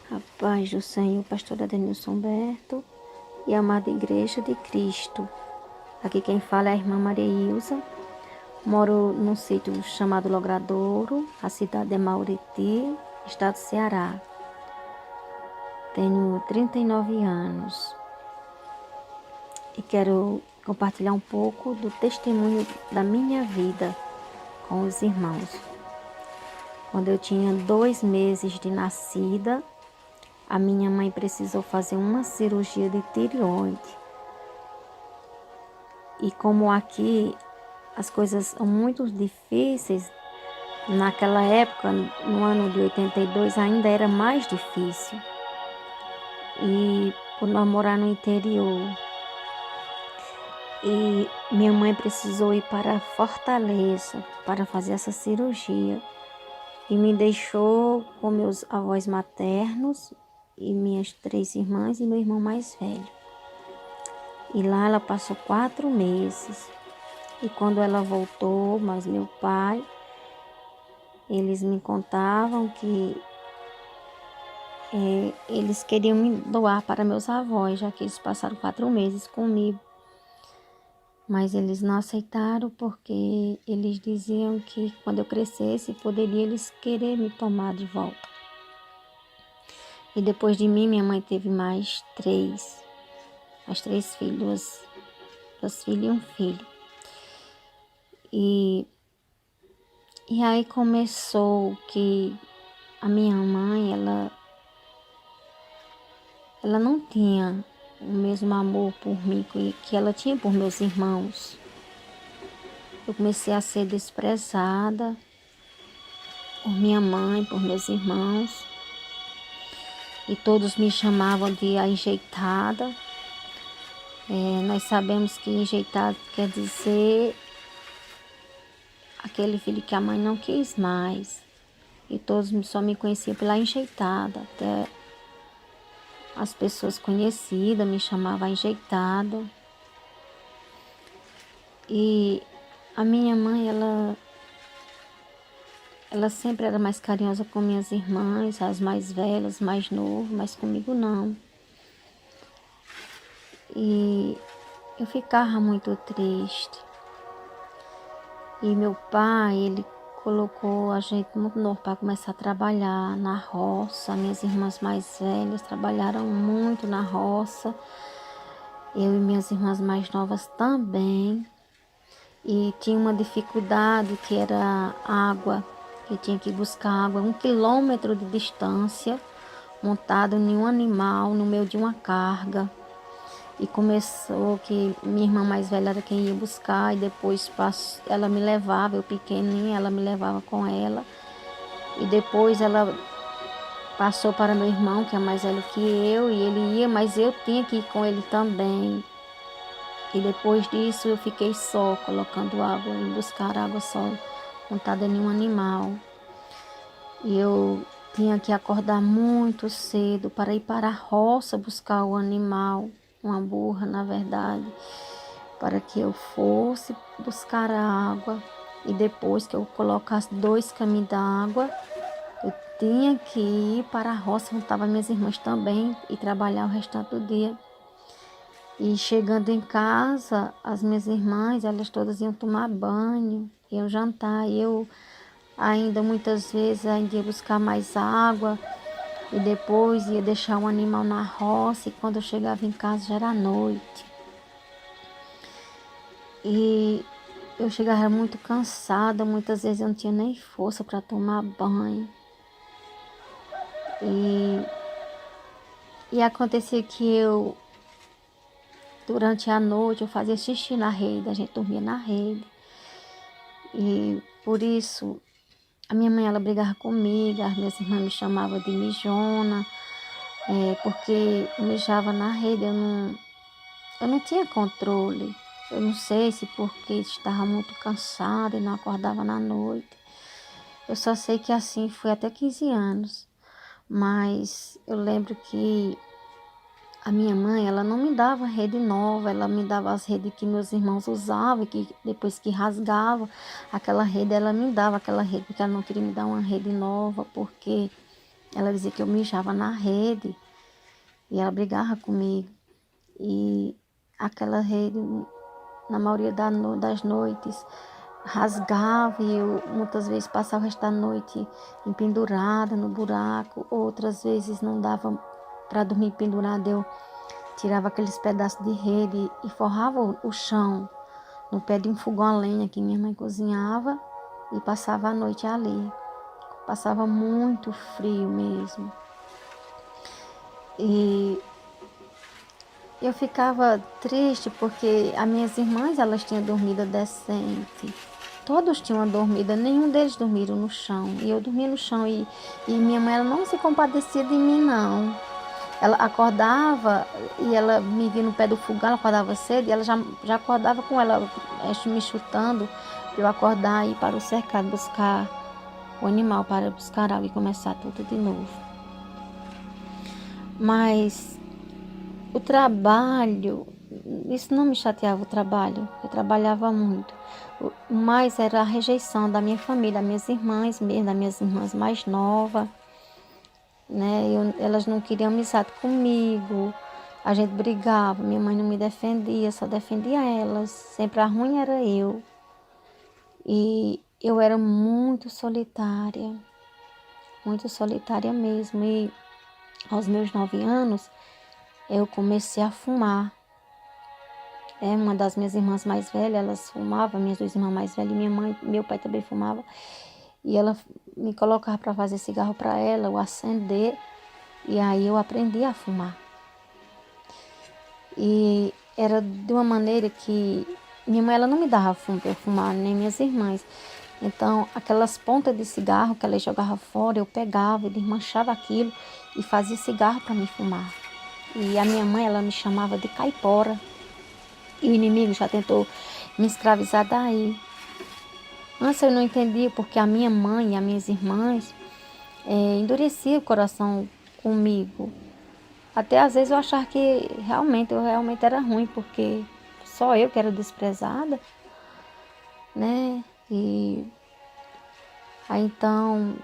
A paz do Senhor, pastora Denilson Humberto e amada Igreja de Cristo. Aqui quem fala é a irmã Maria Ilza. Moro num sítio chamado Logradouro, a cidade de Mauriti, estado do Ceará. Tenho 39 anos e quero compartilhar um pouco do testemunho da minha vida com os irmãos. Quando eu tinha 2 meses de nascida, a minha mãe precisou fazer uma cirurgia de tireoide. E como aqui as coisas são muito difíceis, naquela época, no ano de 82, ainda era mais difícil. E por nós morar no interior, e minha mãe precisou ir para Fortaleza para fazer essa cirurgia. E me deixou com meus avós maternos e minhas 3 irmãs e meu irmão mais velho. E lá ela passou 4 meses. E quando ela voltou, mas meu pai, eles me contavam que eles queriam me doar para meus avós, já que eles passaram 4 meses comigo. Mas eles não aceitaram porque eles diziam que quando eu crescesse, poderia eles querer me tomar de volta. E depois de mim, minha mãe teve mais 3 filhos, 2 filhas e um filho. E aí começou que a minha mãe, ela não tinha o mesmo amor por mim que ela tinha por meus irmãos. Eu comecei a ser desprezada por minha mãe, por meus irmãos. E todos me chamavam de ajeitada. Nós sabemos que enjeitado quer dizer aquele filho que a mãe não quis mais. E todos só me conheciam pela enjeitada. Até as pessoas conhecidas me chamavam enjeitada. E a minha mãe, ela sempre era mais carinhosa com minhas irmãs, as mais velhas, mais novas, mas comigo não. E eu ficava muito triste. E meu pai, ele colocou a gente muito novo para começar a trabalhar na roça. Minhas irmãs mais velhas trabalharam muito na roça. Eu e minhas irmãs mais novas também. E tinha uma dificuldade que era água. Eu tinha que buscar água 1 quilômetro de distância, montado em um animal no meio de uma carga. E começou que minha irmã mais velha era quem ia buscar, e depois ela me levava, eu pequenininha, ela me levava com ela. E depois ela passou para meu irmão, que é mais velho que eu, e ele ia, mas eu tinha que ir com ele também. E depois disso eu fiquei só, colocando água, e buscar água só, montada em um animal. E eu tinha que acordar muito cedo para ir para a roça buscar o animal, uma burra na verdade, para que eu fosse buscar a água. E depois que eu colocasse 2 caminhos d'água, eu tinha que ir para a roça, onde estavam minhas irmãs também, e trabalhar o restante do dia. E chegando em casa, as minhas irmãs, elas todas iam tomar banho, iam jantar. E eu ainda muitas vezes ia buscar mais água e depois ia deixar um animal na roça, e quando eu chegava em casa já era noite. E eu chegava muito cansada, muitas vezes eu não tinha nem força para tomar banho. E acontecia que durante a noite, eu fazia xixi na rede, a gente dormia na rede. E por isso, a minha mãe, ela brigava comigo, as minhas irmãs me chamavam de mijona, porque eu mijava na rede, eu não tinha controle. Eu não sei se porque estava muito cansada e não acordava na noite. Eu só sei que assim foi até 15 anos. Mas eu lembro que a minha mãe, ela não me dava rede nova, ela me dava as redes que meus irmãos usavam, que depois que rasgava aquela rede, ela me dava aquela rede, porque ela não queria me dar uma rede nova, porque Ela dizia que eu mijava na rede e ela brigava comigo. E aquela rede, na maioria das noites, rasgava e eu muitas vezes passava o resto da noite empendurada no buraco, outras vezes não dava para dormir pendurada, eu tirava aqueles pedaços de rede e forrava o chão no pé de um fogão a lenha que minha mãe cozinhava e passava a noite ali. Passava muito frio mesmo. E eu ficava triste porque as minhas irmãs, elas tinham dormida decente. Todos tinham uma dormida, nenhum deles dormiram no chão. E eu dormia no chão e minha mãe ela não se compadecia de mim, não. Ela acordava e ela me via no pé do fogão, ela acordava cedo e ela já acordava com ela me chutando para eu acordar e ir para o cercado buscar o animal, para buscar água e começar tudo de novo. Mas o trabalho, isso não me chateava o trabalho, eu trabalhava muito. Mas era a rejeição da minha família, das minhas irmãs mesmo, das minhas irmãs mais novas, né? Elas não queriam amizade comigo, a gente brigava, minha mãe não me defendia, só defendia elas, sempre a ruim era eu. E eu era muito solitária mesmo. E aos meus 9 anos, eu comecei a fumar. Uma das minhas irmãs mais velhas, elas fumavam, minhas 2 irmãs mais velhas, minha mãe, meu pai também fumava. E ela me colocava para fazer cigarro para ela, eu acender, e aí eu aprendi a fumar. E era de uma maneira que minha mãe ela não me dava fumo para eu fumar, nem minhas irmãs. Então, aquelas pontas de cigarro que ela jogava fora, eu pegava, desmanchava aquilo e fazia cigarro para me fumar. E a minha mãe, ela me chamava de caipora. E o inimigo já tentou me escravizar daí. Antes eu não entendia porque a minha mãe e as minhas irmãs endureciam o coração comigo. Até às vezes eu achava que eu realmente era ruim, porque só eu que era desprezada, né? E aí então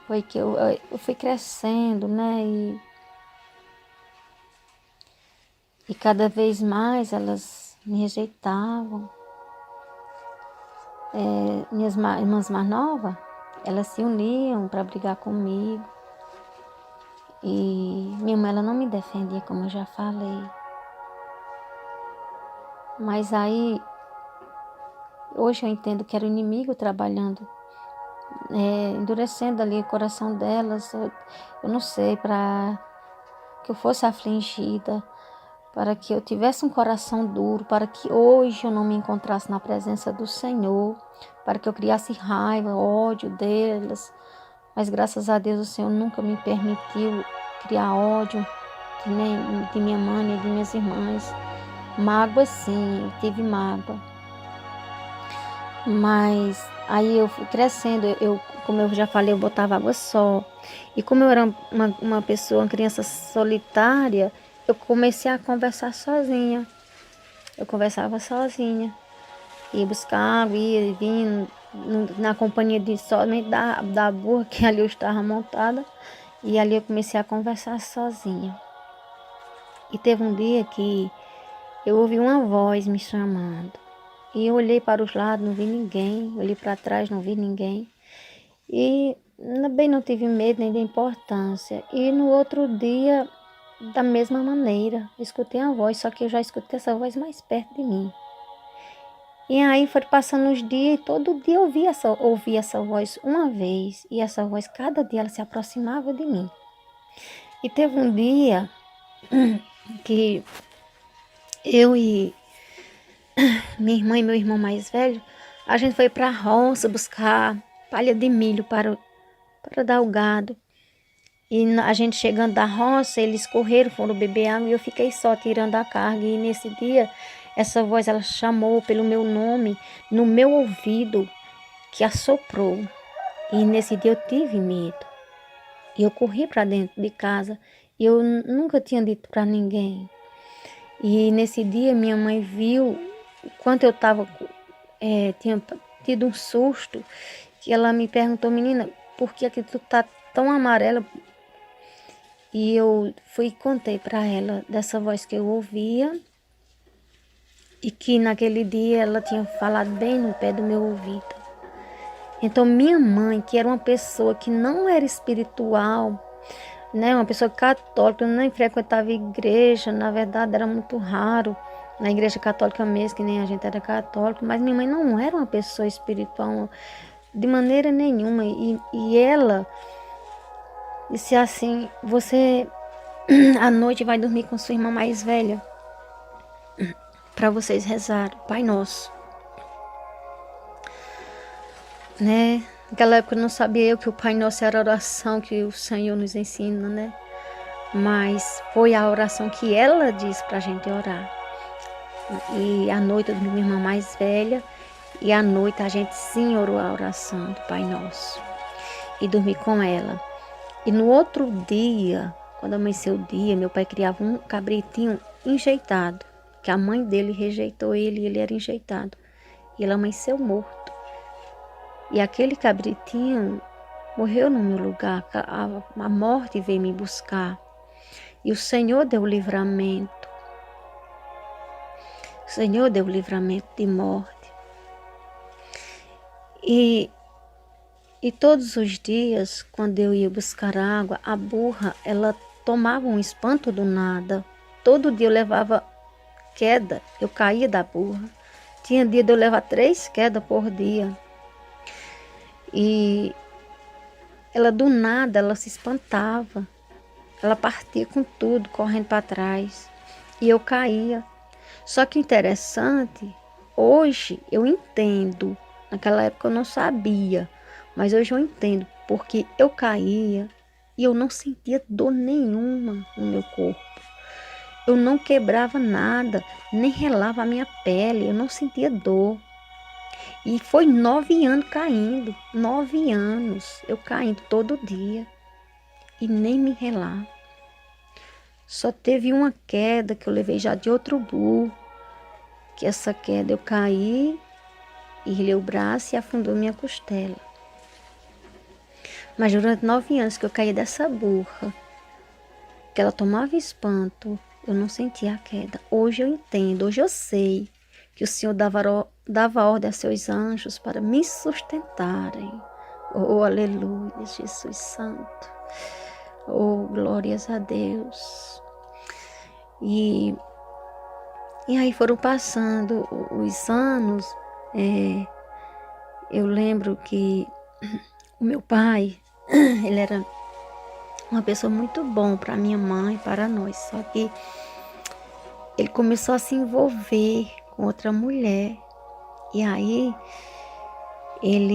foi que eu fui crescendo, né? E cada vez mais elas me rejeitavam. Minhas irmãs mais novas, elas se uniam para brigar comigo. E minha mãe ela não me defendia, como eu já falei. Mas aí, hoje eu entendo que era o inimigo trabalhando, endurecendo ali o coração delas. Eu não sei, para que eu fosse afligida, para que eu tivesse um coração duro, para que hoje eu não me encontrasse na presença do Senhor, para que eu criasse raiva, ódio delas. Mas graças a Deus o Senhor nunca me permitiu criar ódio de minha mãe nem de minhas irmãs. Mágoa sim, eu tive mágoa. Mas aí eu fui crescendo, como eu já falei, eu botava água só. E como eu era uma pessoa, uma criança solitária, eu comecei a conversar sozinha. Eu conversava sozinha. Ia buscar água, ia e vinha na companhia de somente da burra que ali eu estava montada. E ali eu comecei a conversar sozinha. E teve um dia que eu ouvi uma voz me chamando. E eu olhei para os lados, não vi ninguém. Olhei para trás, não vi ninguém. E também não tive medo nem de importância. E no outro dia, da mesma maneira, escutei a voz, só que eu já escutei essa voz mais perto de mim. E aí foi passando os dias e todo dia eu ouvi essa voz uma vez. E essa voz, cada dia, ela se aproximava de mim. E teve um dia que eu e minha irmã e meu irmão mais velho, a gente foi para a roça buscar palha de milho para dar o gado. E a gente chegando da roça, eles correram, foram beber água e eu fiquei só tirando a carga. E nesse dia, essa voz ela chamou pelo meu nome no meu ouvido, que assoprou. E nesse dia eu tive medo. E eu corri para dentro de casa. E eu nunca tinha dito para ninguém. E nesse dia minha mãe viu quanto eu tinha tido um susto, que ela me perguntou, menina, por que tu tá tão amarela. E eu fui e contei para ela dessa voz que eu ouvia e que naquele dia ela tinha falado bem no pé do meu ouvido. Então minha mãe, que era uma pessoa que não era espiritual, né, uma pessoa católica, nem frequentava igreja, na verdade era muito raro na igreja católica mesmo, que nem a gente era católico, mas minha mãe não era uma pessoa espiritual de maneira nenhuma. E ela disse assim: você à noite vai dormir com sua irmã mais velha para vocês rezar Pai Nosso, né? Naquela época eu não sabia eu que o Pai Nosso era a oração que o Senhor nos ensina, né? Mas foi a oração que ela disse para a gente orar. E à noite eu dormi com minha irmã mais velha, e à noite a gente sim orou a oração do Pai Nosso e dormi com ela. E no outro dia, quando amanheceu o dia, meu pai criava um cabritinho enjeitado, que a mãe dele rejeitou ele e ele era enjeitado. E ele amanheceu morto. E aquele cabritinho morreu no meu lugar, a morte veio me buscar. E o Senhor deu o livramento. O Senhor deu o livramento de morte. E todos os dias, quando eu ia buscar água, a burra, ela tomava um espanto do nada. Todo dia eu levava queda, eu caía da burra. Tinha dia de eu levar 3 quedas por dia. E ela do nada, ela se espantava. Ela partia com tudo, correndo para trás. E eu caía. Só que interessante, hoje eu entendo. Naquela época eu não sabia. Mas hoje eu entendo, porque eu caía e eu não sentia dor nenhuma no meu corpo. Eu não quebrava nada, nem relava a minha pele, eu não sentia dor. E foi 9 anos caindo, 9 anos eu caindo todo dia e nem me relar. Só teve uma queda que eu levei já de outro burro, que essa queda eu caí, irrei o braço e afundou minha costela. Mas durante 9 anos que eu caí dessa burra, que ela tomava espanto, eu não sentia a queda. Hoje eu entendo, hoje eu sei que o Senhor dava ordem a seus anjos para me sustentarem. Oh, aleluia, Jesus Santo. Oh, glórias a Deus. E aí foram passando os anos. Eu lembro que o meu pai, ele era uma pessoa muito bom para minha mãe, para nós. Só que ele começou a se envolver com outra mulher. E aí,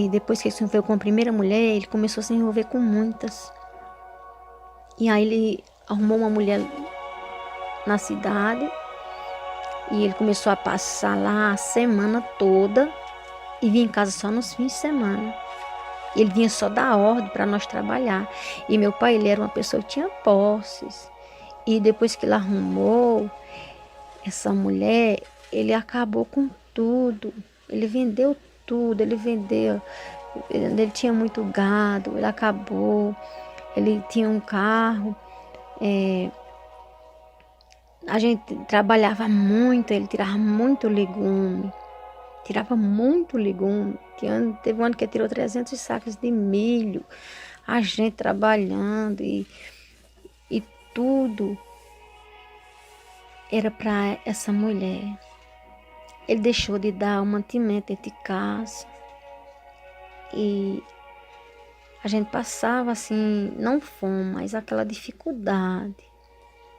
depois que ele se envolveu com a primeira mulher, ele começou a se envolver com muitas. E aí ele arrumou uma mulher na cidade. E ele começou a passar lá a semana toda. E vinha em casa só nos fins de semana. Ele vinha só dar ordem para nós trabalhar. E meu pai, ele era uma pessoa que tinha posses. E depois que ele arrumou essa mulher, ele acabou com tudo. Ele vendeu tudo, ele vendeu. Ele tinha muito gado, ele acabou. Ele tinha um carro. A gente trabalhava muito, ele tirava muito legume. Tirava muito legume. Teve um ano que ele tirou 300 sacos de milho. A gente trabalhando e tudo era para essa mulher. Ele deixou de dar o mantimento dentro de casa. E a gente passava assim, não fome, mas aquela dificuldade.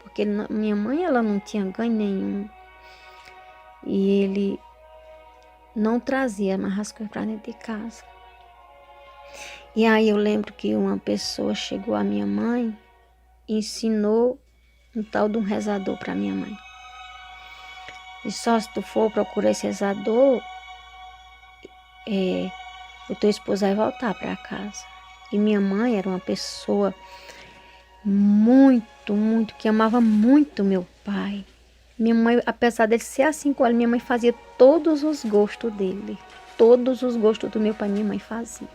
Porque minha mãe, ela não tinha ganho nenhum. E ele não trazia mais as coisas para dentro de casa. E aí eu lembro que uma pessoa chegou à minha mãe e ensinou um tal de um rezador para minha mãe. E só se tu for procurar esse rezador, o teu esposo vai voltar para casa. E minha mãe era uma pessoa muito, muito, que amava muito meu pai. Minha mãe, apesar dele ser assim com ela, minha mãe fazia todos os gostos dele. Todos os gostos do meu pai, minha mãe fazia.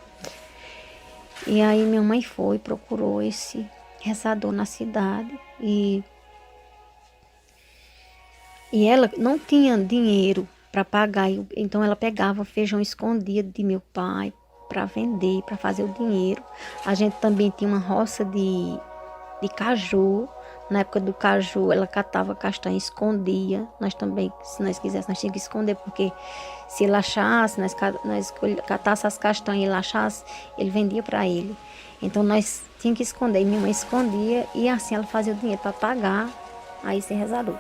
E aí minha mãe foi, procurou esse rezador na cidade e ela não tinha dinheiro para pagar, então ela pegava feijão escondido de meu pai para vender, para fazer o dinheiro. A gente também tinha uma roça de caju. Na época do caju, ela catava castanha e escondia. Nós também, se nós quiséssemos, nós tínhamos que esconder, porque se ele achasse, nós catássemos as castanhas e ele achasse, ele vendia para ele. Então nós tínhamos que esconder. E minha mãe escondia e assim ela fazia o dinheiro para pagar a esse rezador.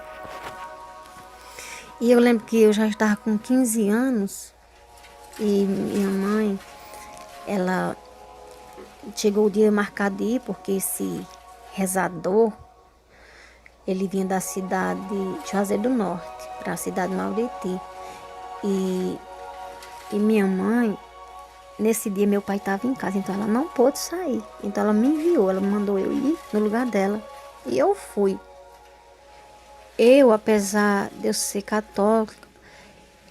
E eu lembro que eu já estava com 15 anos e minha mãe, ela chegou o dia marcado de ir, porque esse rezador, ele vinha da cidade de Juazeiro do Norte, para a cidade de Mauriti. E minha mãe, nesse dia meu pai estava em casa, então ela não pôde sair. Então ela me enviou, ela me mandou eu ir no lugar dela. E eu fui. Eu, apesar de eu ser católica,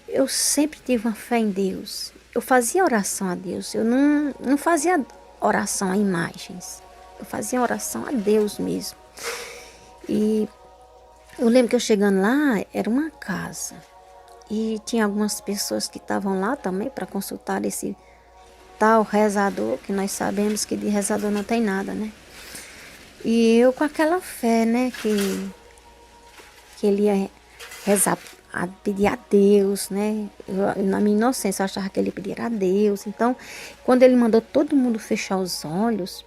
eu sempre tive uma fé em Deus. Eu fazia oração a Deus. Eu não fazia oração a imagens. Eu fazia oração a Deus mesmo. E eu lembro que eu chegando lá, era uma casa. E tinha algumas pessoas que estavam lá também para consultar esse tal rezador, que nós sabemos que de rezador não tem nada, né? E eu com aquela fé, né, que ele ia rezar, pedir a Deus, né? Na minha inocência eu achava que ele pedia a Deus. Então, quando ele mandou todo mundo fechar os olhos,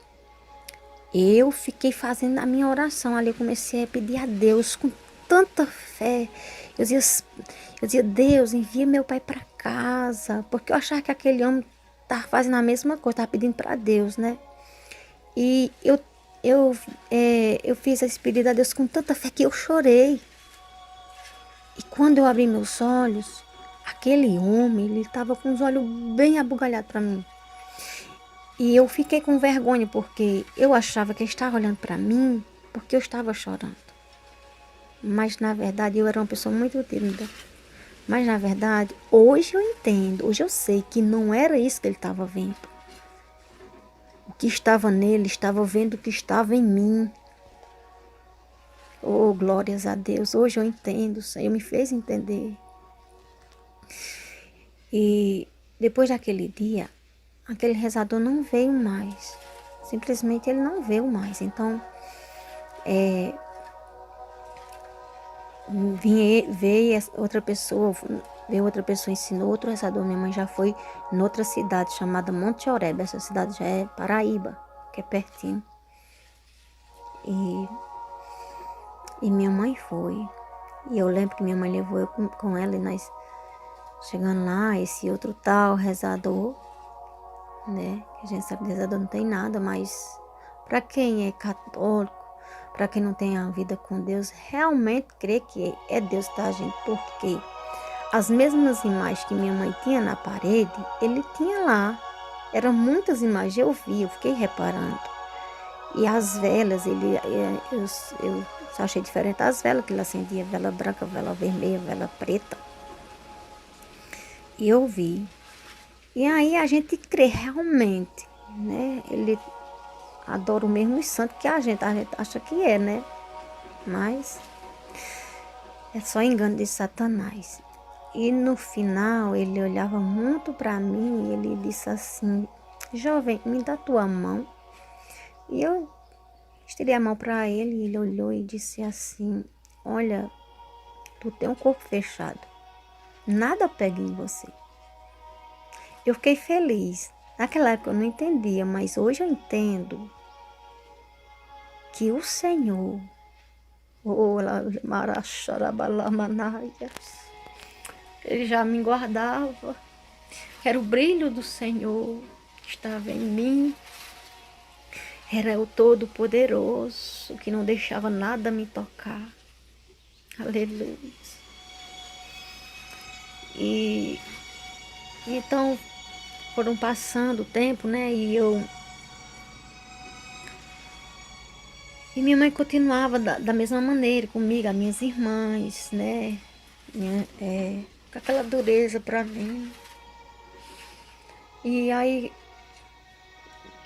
eu fiquei fazendo a minha oração ali. Eu comecei a pedir a Deus com tanta fé. Eu dizia, Deus, envia meu pai para casa. Porque eu achava que aquele homem estava fazendo a mesma coisa, estava pedindo para Deus, né? E eu fiz esse pedido a Deus com tanta fé que eu chorei. E quando eu abri meus olhos, aquele homem, ele estava com os olhos bem abugalhados para mim. E eu fiquei com vergonha, porque eu achava que ele estava olhando para mim, porque eu estava chorando. Mas, na verdade, eu era uma pessoa muito tímida. Mas, na verdade, hoje eu entendo, hoje eu sei que não era isso que ele estava vendo. O que estava nele, estava vendo o que estava em mim. Oh, glórias a Deus. Hoje eu entendo, o Senhor me fez entender. E depois daquele dia, aquele rezador não veio mais. Simplesmente ele não veio mais. Então, veio outra pessoa, ensinou outro rezador. Minha mãe já foi em outra cidade chamada Monte Oreba. Essa cidade já é Paraíba, que é pertinho. E minha mãe foi. E eu lembro que minha mãe levou eu com ela e nós chegando lá, esse outro tal rezador, né? Que a gente sabe que rezador não tem nada, mas para quem é católico, para quem não tem a vida com Deus, realmente crê que é Deus, tá, gente? Porque as mesmas imagens que minha mãe tinha na parede, ele tinha lá. Eram muitas imagens, eu vi, eu fiquei reparando. E as velas, eu só achei diferente as velas que ele acendia, vela branca, vela vermelha, vela preta. E eu vi. E aí a gente crê realmente, né? Ele adora o mesmo santo que a gente acha que é, né? Mas é só engano de Satanás. E no final ele olhava muito para mim e ele disse assim, jovem, me dá tua mão. E eu estirei a mão para ele e ele olhou e disse assim, olha, tu tem um corpo fechado, nada pega em você. Eu fiquei feliz. Naquela época eu não entendia, mas hoje eu entendo que o Senhor, ele já me guardava. Era o brilho do Senhor que estava em mim. Era o Todo-Poderoso que não deixava nada me tocar. Aleluia. E então foram passando o tempo, né? E minha mãe continuava da mesma maneira comigo, as minhas irmãs, né? Com aquela dureza para mim. E aí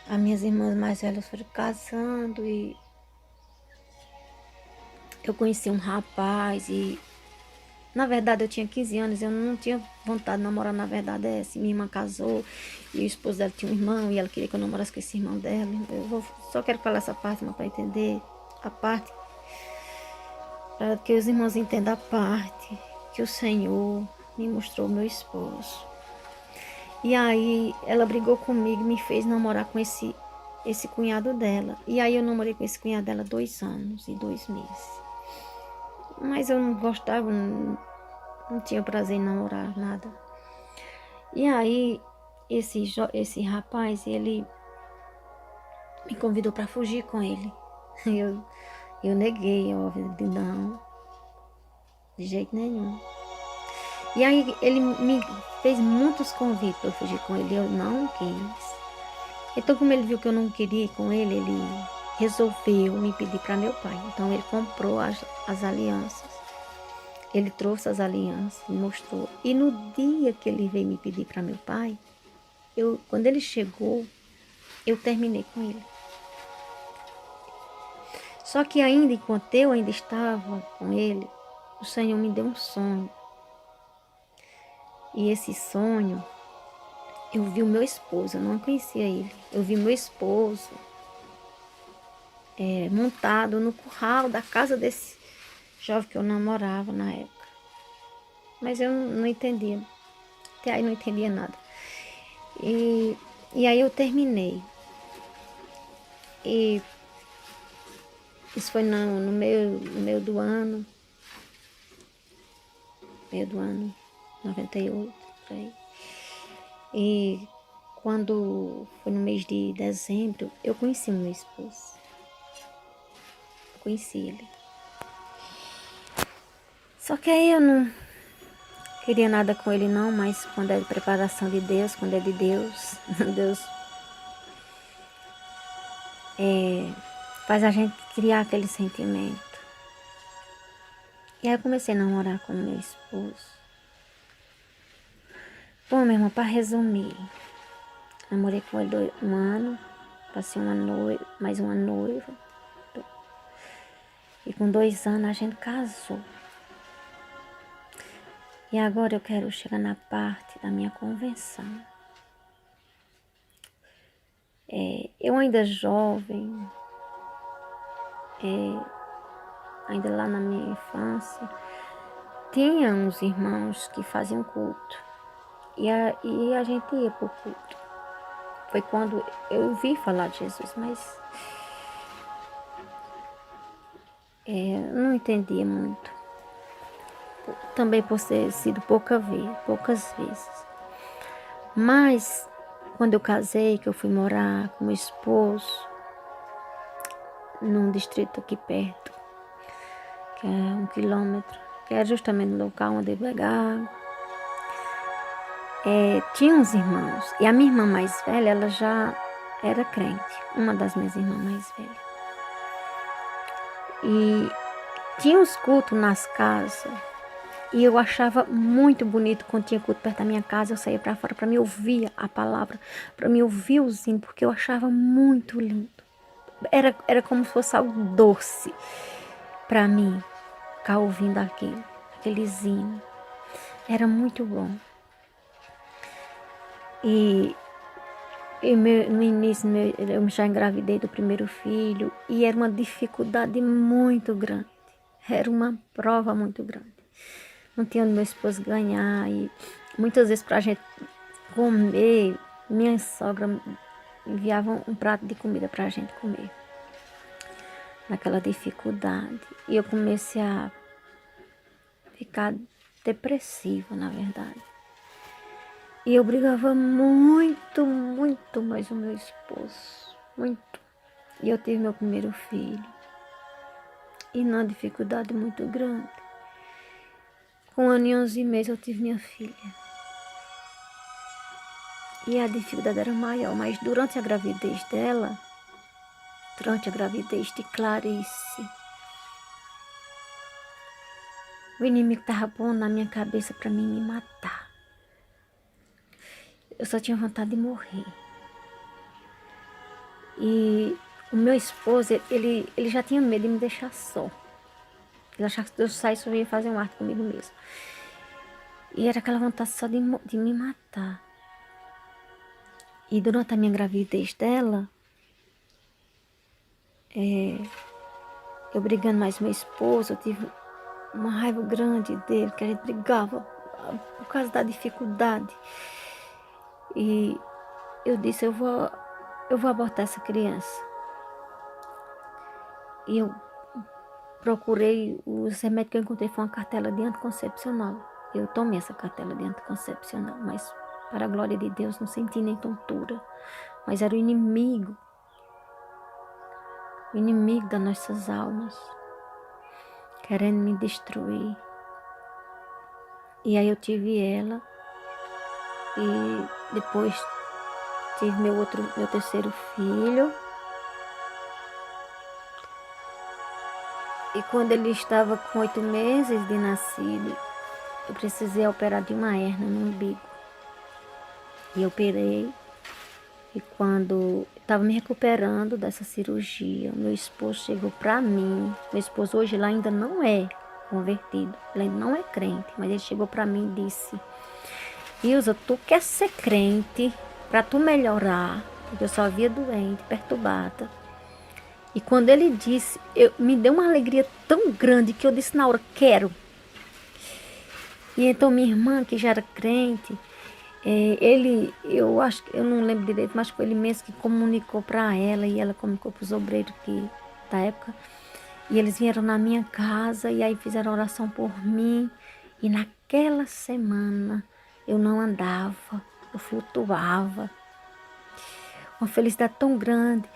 as minhas irmãs mais velhas foram casando e eu conheci um rapaz e, na verdade, eu tinha 15 anos, eu não tinha vontade de namorar, na verdade, é assim, minha irmã casou e o esposo dela tinha um irmão e ela queria que eu namorasse com esse irmão dela. Só quero falar essa parte, mas para entender a parte, para que os irmãos entendam a parte que o Senhor me mostrou meu esposo. E aí ela brigou comigo e me fez namorar com esse cunhado dela. E aí eu namorei com esse cunhado dela 2 anos e 2 meses. Mas eu não gostava, não tinha prazer em namorar, nada. E aí esse rapaz, ele me convidou para fugir com ele. Eu neguei, óbvio, não, de jeito nenhum. E aí ele me fez muitos convites para eu fugir com ele, eu não quis. Então, como ele viu que eu não queria ir com ele, ele resolveu me pedir para meu pai. Então, ele comprou as alianças. Ele trouxe as alianças, me mostrou. E no dia que ele veio me pedir para meu pai, quando ele chegou, eu terminei com ele. Só que ainda, enquanto eu ainda estava com ele, o Senhor me deu um sonho. E esse sonho, eu vi o meu esposo, eu não conhecia ele. Eu vi meu esposo montado no curral da casa desse jovem que eu namorava na época. Mas eu não entendia. Até aí não entendia nada. E aí eu terminei. E isso foi no meio do ano. Meio do ano 98, por aí. E quando foi no mês de dezembro, eu conheci o meu esposo. Conheci ele. Só que aí eu não queria nada com ele não, mas quando é de preparação de Deus, quando é de Deus, Deus faz a gente criar aquele sentimento. E aí eu comecei a namorar com meu esposo. Bom, meu irmão, para resumir, namorei com ele 1 ano, passei mais uma noiva. E com 2 anos a gente casou. E agora eu quero chegar na parte da minha convenção. Eu ainda jovem, ainda lá na minha infância, tinha uns irmãos que faziam culto. E a gente ia para o culto. Foi quando eu vi falar de Jesus, mas não entendia muito. Também por ter sido poucas vezes. Mas quando eu casei, que eu fui morar com meu esposo, num distrito aqui perto, que é 1 quilômetro, que é justamente o local onde eu pegava. Tinha uns irmãos, e a minha irmã mais velha, ela já era crente, uma das minhas irmãs mais velhas. E tinha os cultos nas casas, e eu achava muito bonito quando tinha culto perto da minha casa, eu saía para fora para me ouvir a palavra, para me ouvir os hinos, porque eu achava muito lindo. Era como se fosse algo doce para mim, ficar ouvindo aqueles hinos. Era muito bom. No início eu já engravidei do primeiro filho e era uma dificuldade muito grande. Era uma prova muito grande. Não tinha onde meu esposo ganhar e muitas vezes para a gente comer, minha sogra enviava um prato de comida para a gente comer. Naquela dificuldade. E eu comecei a ficar depressiva, na verdade. E eu brigava muito, muito mais o meu esposo. Muito. E eu tive meu primeiro filho. E numa dificuldade muito grande. Com 1 ano e 11 meses eu tive minha filha. E a dificuldade era maior. Mas durante a gravidez dela, durante a gravidez de Clarice, o inimigo estava pondo na minha cabeça para mim me matar. Eu só tinha vontade de morrer. E o meu esposo, ele já tinha medo de me deixar só. Ele achava que se eu saísse, eu ia fazer um ato comigo mesmo. E era aquela vontade só de me matar. E durante a minha gravidez dela, eu brigando mais com meu esposo, eu tive uma raiva grande dele, que a gente brigava por causa da dificuldade. E eu disse, eu vou abortar essa criança. E eu procurei, os remédios que eu encontrei foi uma cartela de anticoncepcional. Eu tomei essa cartela de anticoncepcional, mas para a glória de Deus não senti nem tontura. Mas era o inimigo das nossas almas, querendo me destruir. E aí eu tive ela, e depois tive meu terceiro filho. E quando ele estava com 8 meses de nascido, eu precisei operar de uma hérnia no umbigo. E eu operei. E quando estava me recuperando dessa cirurgia, meu esposo chegou para mim. Meu esposo hoje lá ainda não é convertido, ele ainda não é crente, mas ele chegou para mim e disse: Ilza, tu quer ser crente para tu melhorar? Porque eu só via doente, perturbada. E quando ele disse, me deu uma alegria tão grande que eu disse na hora, quero. E então minha irmã, que já era crente, eu acho que, eu não lembro direito, mas foi ele mesmo que comunicou para ela, e ela comunicou para os obreiros da época. E eles vieram na minha casa e aí fizeram oração por mim. E naquela semana eu não andava, eu flutuava. Uma felicidade tão grande.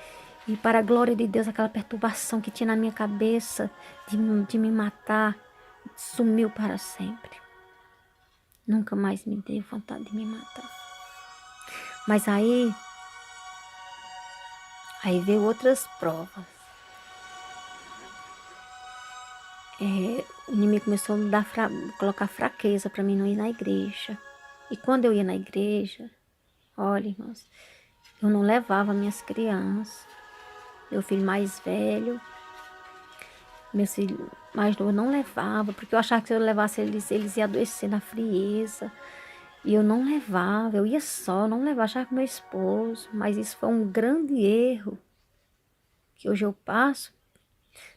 E para a glória de Deus, aquela perturbação que tinha na minha cabeça de me matar, sumiu para sempre. Nunca mais me deu vontade de me matar. Mas aí veio outras provas. O inimigo começou a me colocar fraqueza para mim não ir na igreja. E quando eu ia na igreja, olha, irmãos, eu não levava minhas crianças. Meu filho mais velho, meu filho mais novo, eu não levava, porque eu achava que se eu levasse eles iam adoecer na frieza. E eu não levava, eu ia só, não levava, achava com meu esposo. Mas isso foi um grande erro, que hoje eu passo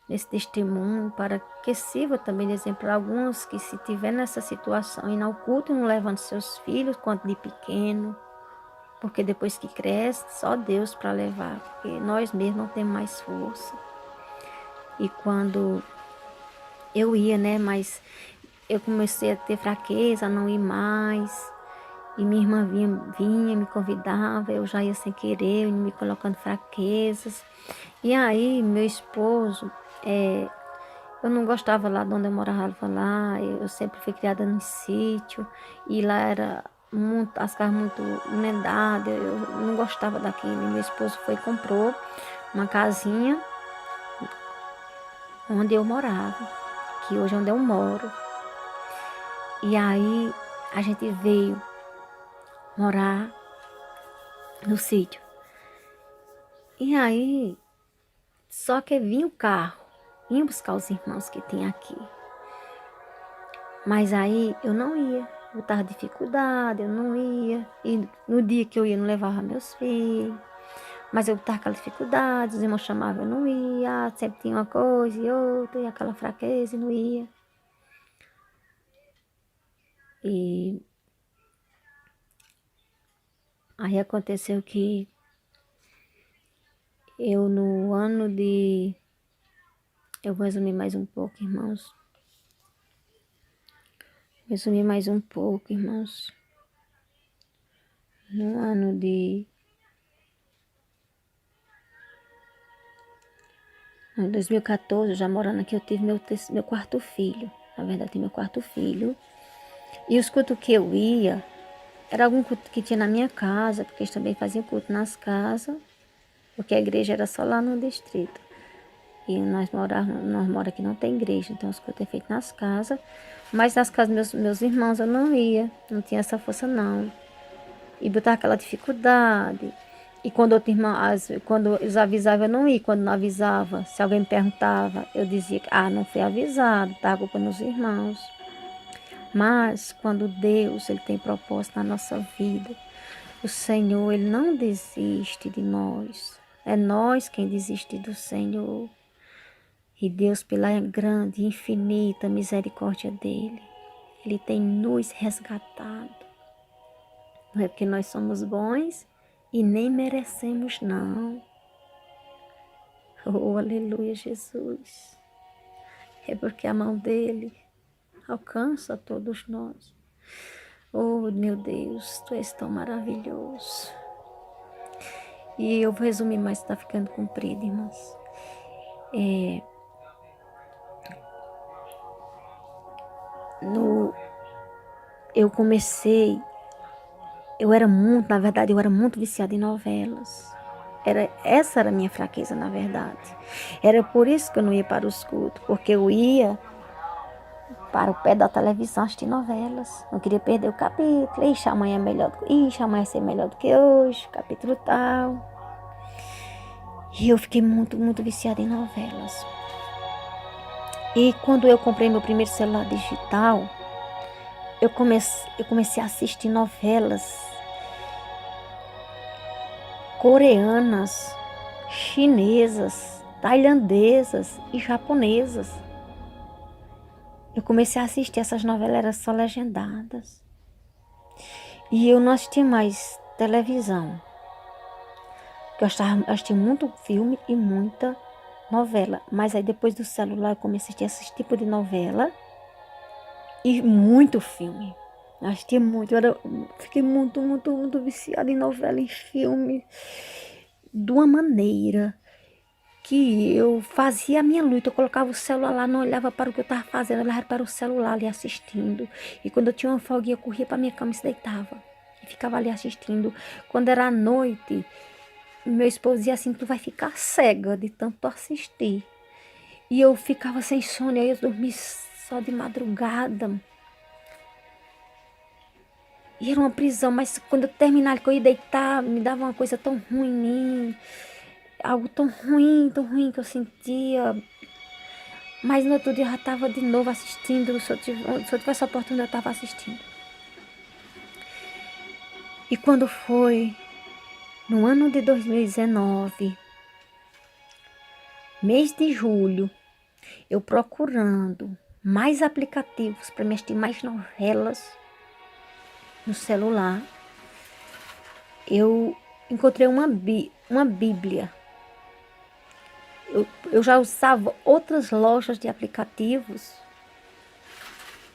nesse testemunho, para que sirva também de exemplo para alguns que, se tiver nessa situação e não culto, não levando seus filhos quanto de pequeno, porque depois que cresce, só Deus para levar, porque nós mesmos não temos mais força. E quando eu ia, né, mas eu comecei a ter fraqueza, a não ir mais, e minha irmã vinha, me convidava, eu já ia sem querer, me colocando fraquezas. E aí, meu esposo, eu não gostava lá de onde eu morava lá, eu sempre fui criada num sítio, e lá era as casas muito emendadas, eu não gostava daquilo. E meu esposo foi e comprou uma casinha onde eu morava, que hoje é onde eu moro. E aí a gente veio morar no sítio. E aí, só que vinha o carro, vinha buscar os irmãos que tinha aqui. Mas aí eu não ia, eu tava dificuldade, eu não ia. E no dia que eu ia, não levava meus filhos. Mas eu tava com aquela dificuldade, os irmãos chamavam, eu não ia. Sempre tinha uma coisa e outra, e aquela fraqueza, e não ia. E aí aconteceu que eu no ano de... Eu vou resumir mais um pouco, irmãos. Resumir mais um pouco, irmãos. No ano de... Em 2014, já morando aqui, eu tive meu quarto filho. Na verdade, meu quarto filho. E os cultos que eu ia, era algum culto que tinha na minha casa, porque eles também faziam culto nas casas, porque a igreja era só lá no distrito. E nós moramos aqui, não tem igreja, então os cultos é feito nas casas. Mas nas casas dos meus irmãos eu não ia, não tinha essa força não. E botava aquela dificuldade. E quando outra irmã, quando eles avisavam, eu não ia. Quando não avisava, se alguém me perguntava, eu dizia que, não fui avisado, tá? A culpa nos irmãos. Mas, quando Deus, Ele tem propósito na nossa vida, o Senhor, Ele não desiste de nós. É nós quem desiste do Senhor. E Deus, pela grande e infinita misericórdia dEle, Ele tem nos resgatado. Não é porque nós somos bons e nem merecemos, não. Oh, aleluia, Jesus. É porque a mão dEle alcança todos nós. Oh, meu Deus, Tu és tão maravilhoso. E eu vou resumir, mas está ficando comprido, irmãos. Eu comecei, na verdade, eu era muito viciada em novelas. Essa era a minha fraqueza, na verdade. Era por isso que eu não ia para os cultos, porque eu ia para o pé da televisão assistir novelas. Não queria perder o capítulo. Ixi, amanhã é melhor do que... Ixi, amanhã vai ser melhor do que hoje, capítulo tal. E eu fiquei muito, muito viciada em novelas. E quando eu comprei meu primeiro celular digital, eu comecei a assistir novelas coreanas, chinesas, tailandesas e japonesas. Eu comecei a assistir essas novelas, eram só legendadas. E eu não assistia mais televisão. Eu assistia muito filme e muita novela. Mas aí depois do celular eu comecei a assistir esse tipo de novela e muito filme. Eu assistia muito, fiquei muito, muito, muito viciada em novela e filme. De uma maneira que eu fazia a minha luta, eu colocava o celular lá, não olhava para o que eu estava fazendo, eu olhava para o celular ali assistindo. E quando eu tinha uma folguinha, eu corria para minha cama e se deitava. E ficava ali assistindo. Quando era à noite, meu esposo dizia assim, tu vai ficar cega de tanto assistir. E eu ficava sem sono, aí eu dormia só de madrugada. E era uma prisão, mas quando eu terminava, que eu ia deitar, me dava uma coisa tão ruim em mim. Algo tão ruim que eu sentia. Mas no outro dia eu já estava de novo assistindo. Se eu tivesse a oportunidade, eu estava assistindo. E quando foi no ano de 2019, mês de julho, eu procurando mais aplicativos para me assistir mais novelas no celular, eu encontrei uma Bíblia. Eu já usava outras lojas de aplicativos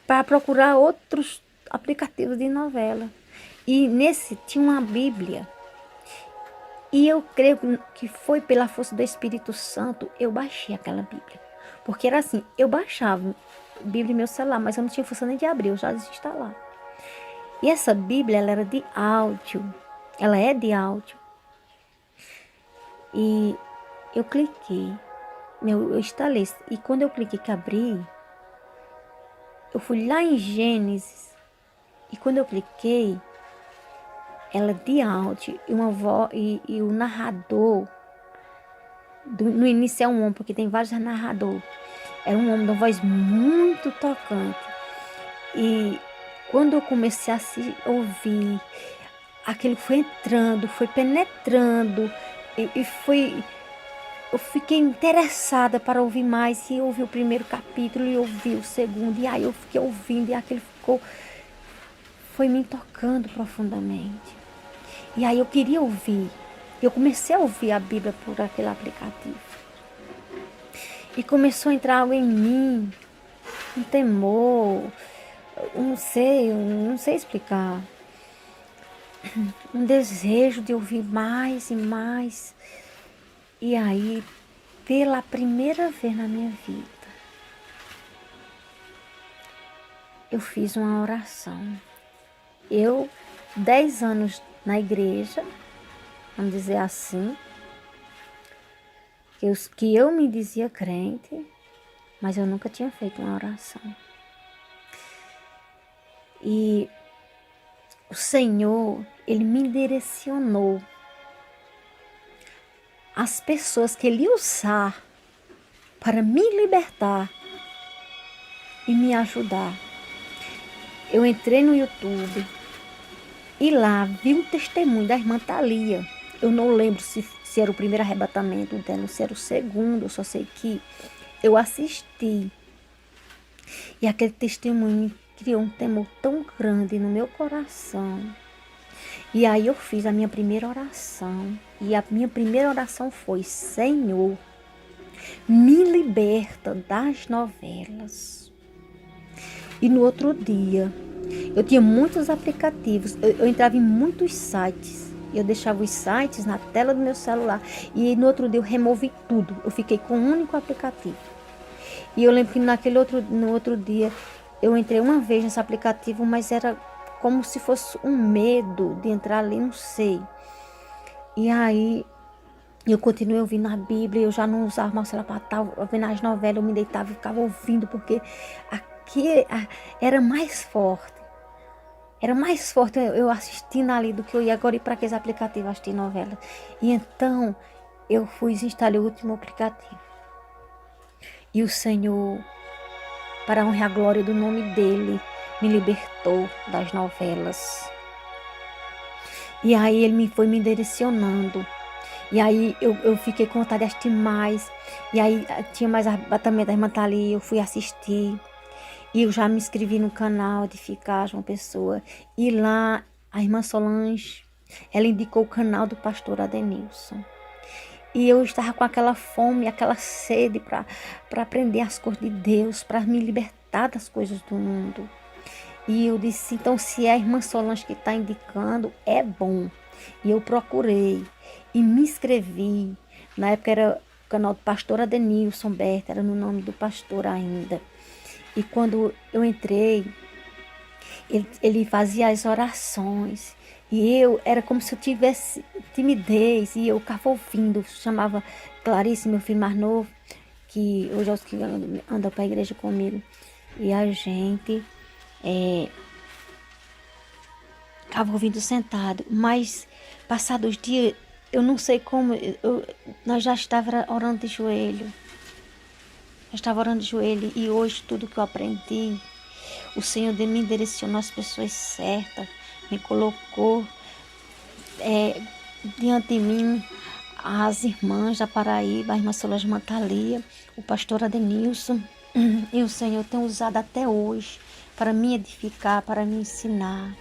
para procurar outros aplicativos de novela. E nesse tinha uma Bíblia. E eu creio que foi pela força do Espírito Santo, eu baixei aquela Bíblia. Porque era assim, eu baixava a Bíblia no meu celular, mas eu não tinha força nem de abrir, eu já desinstalar. E essa Bíblia, ela era de áudio. Ela é de áudio. E eu cliquei, eu instalei. E quando eu cliquei que abri, eu fui lá em Gênesis. E quando eu cliquei, ela é de áudio e uma voz e o narrador no início é um homem, porque tem vários narradores. Era um homem de uma voz muito tocante. E quando eu comecei a se ouvir, aquilo foi entrando, foi penetrando e foi. Eu fiquei interessada para ouvir mais e ouvi o primeiro capítulo e ouvi o segundo. E aí eu fiquei ouvindo e aquilo foi me tocando profundamente. E aí eu queria ouvir. Eu comecei a ouvir a Bíblia por aquele aplicativo. E começou a entrar algo em mim, um temor, não sei explicar. Um desejo de ouvir mais e mais. E aí, pela primeira vez na minha vida, eu fiz uma oração. 10 anos na igreja, vamos dizer assim, que eu me dizia crente, mas eu nunca tinha feito uma oração. E o Senhor, Ele me direcionou as pessoas que Ele ia usar para me libertar e me ajudar. Eu entrei no YouTube e lá vi um testemunho da irmã Thalia. Eu não lembro se era o primeiro arrebatamento dela, se era o segundo, eu só sei que eu assisti. E aquele testemunho criou um temor tão grande no meu coração. E aí eu fiz a minha primeira oração. E a minha primeira oração foi: Senhor, me liberta das novelas. E no outro dia, eu tinha muitos aplicativos, eu entrava em muitos sites. Eu deixava os sites na tela do meu celular. E no outro dia eu removi tudo. Eu fiquei com um único aplicativo. E eu lembro que no outro dia eu entrei uma vez nesse aplicativo, mas era como se fosse um medo de entrar ali, não sei. E aí eu continuei ouvindo a Bíblia, eu já não usava mais o celular para estar ouvindo as novelas, eu me deitava e ficava ouvindo, porque aqui era mais forte. Era mais forte eu assistindo ali do que eu ia agora ir para aqueles aplicativos assistir novela. E então eu fui e instalei o último aplicativo. E o Senhor, para a honra e a glória do nome dele, me libertou das novelas. E aí ele foi me direcionando. E aí eu fiquei com vontade de assistir mais. E aí tinha mais arrebatamento da irmã Thalia, eu fui assistir. E eu já me inscrevi no canal Edificar João Pessoa. E lá a irmã Solange, ela indicou o canal do pastor Adenilson. E eu estava com aquela fome, aquela sede para aprender as coisas de Deus, para me libertar das coisas do mundo. E eu disse, então se é a irmã Solange que está indicando, é bom. E eu procurei e me inscrevi. Na época era o canal do pastor Adenilson Berta, era no nome do pastor ainda. E quando eu entrei, ele fazia as orações. E eu, era como se eu tivesse timidez. E eu ficava ouvindo, chamava Clarice, meu filho mais novo, que hoje é os que andam para a igreja comigo. E a gente ficava ouvindo sentado. Mas, passados os dias, eu não sei como, nós já estávamos orando de joelho. Eu estava orando de joelho e hoje tudo que eu aprendi, o Senhor me direcionou as pessoas certas, me colocou diante de mim as irmãs da Paraíba, a irmã Solange Thalia, o pastor Adenilson, e o Senhor tem usado até hoje para me edificar, para me ensinar.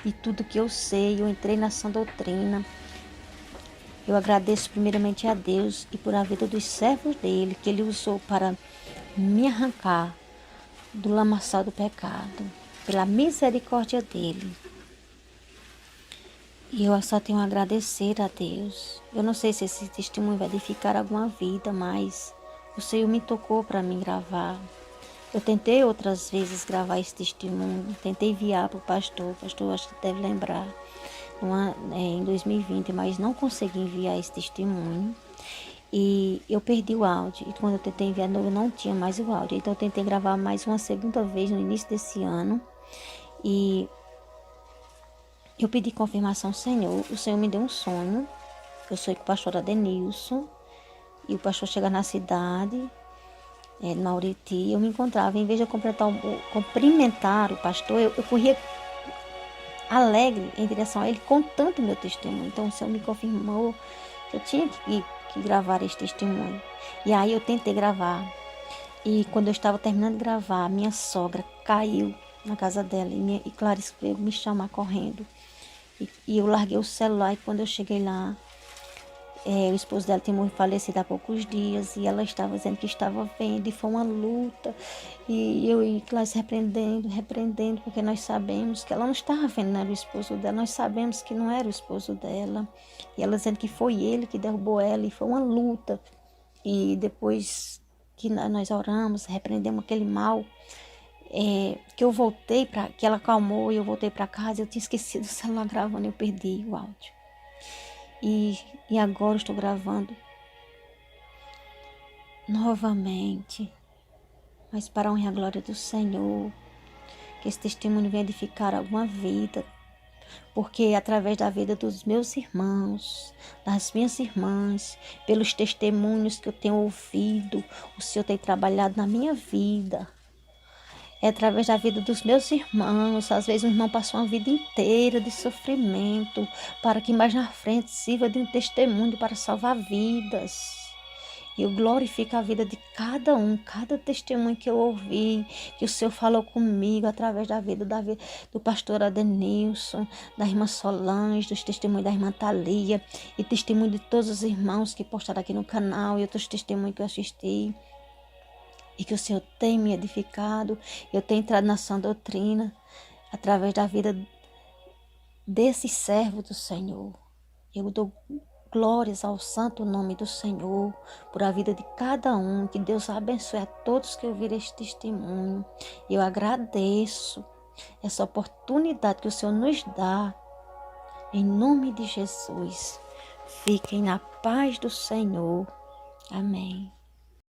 E tudo que eu sei, eu entrei na sã doutrina. Eu agradeço primeiramente a Deus e por a vida dos servos dele, que ele usou para me arrancar do lamaçal do pecado, pela misericórdia dele. E eu só tenho a agradecer a Deus. Eu não sei se esse testemunho vai edificar alguma vida, mas o Senhor me tocou para mim gravar. Eu tentei outras vezes gravar esse testemunho, tentei enviar para o pastor acho que deve lembrar, em 2020, mas não consegui enviar esse testemunho. E eu perdi o áudio. E quando eu tentei enviar de novo, não tinha mais o áudio. Então eu tentei gravar mais uma segunda vez no início desse ano. E eu pedi confirmação ao Senhor. O Senhor me deu um sonho. Eu sou com o pastor Adenilson. E o pastor chega na cidade, no Mauriti. Eu me encontrava, em vez de eu cumprimentar o pastor, eu corria alegre em direção a ele, contando o meu testemunho. Então o Senhor me confirmou que eu tinha que gravar esse testemunho. E aí eu tentei gravar. E quando eu estava terminando de gravar, minha sogra caiu na casa dela. E Clarice veio me chamar correndo. E eu larguei o celular. E quando eu cheguei lá, o esposo dela tinha falecido há poucos dias. E ela estava dizendo que estava vendo. E foi uma luta. E eu e Clarice repreendendo. Porque nós sabemos que ela não estava vendo, não era o esposo dela. Nós sabemos que não era o esposo dela. E ela dizendo que foi ele que derrubou ela. E foi uma luta. E depois que nós oramos, repreendemos aquele mal, que eu voltei que ela acalmou e eu voltei para casa, eu tinha esquecido o celular gravando, eu perdi o áudio. E agora eu estou gravando novamente, mas para a honra e a glória do Senhor, que esse testemunho venha edificar alguma vida, porque através da vida dos meus irmãos, das minhas irmãs, pelos testemunhos que eu tenho ouvido, o Senhor tem trabalhado na minha vida. É através da vida dos meus irmãos. Às vezes o irmão passou uma vida inteira de sofrimento, para que mais na frente sirva de um testemunho para salvar vidas. E eu glorifico a vida de cada um, cada testemunho que eu ouvi, que o Senhor falou comigo através da vida do pastor Adenilson, da irmã Solange, dos testemunhos da irmã Thalia, e testemunho de todos os irmãos que postaram aqui no canal e outros testemunhos que eu assisti. E que o Senhor tem me edificado, eu tenho entrado na sã doutrina, através da vida desses servos do Senhor. Eu dou glórias ao santo nome do Senhor, por a vida de cada um, que Deus abençoe a todos que ouviram este testemunho. Eu agradeço essa oportunidade que o Senhor nos dá, em nome de Jesus. Fiquem na paz do Senhor. Amém.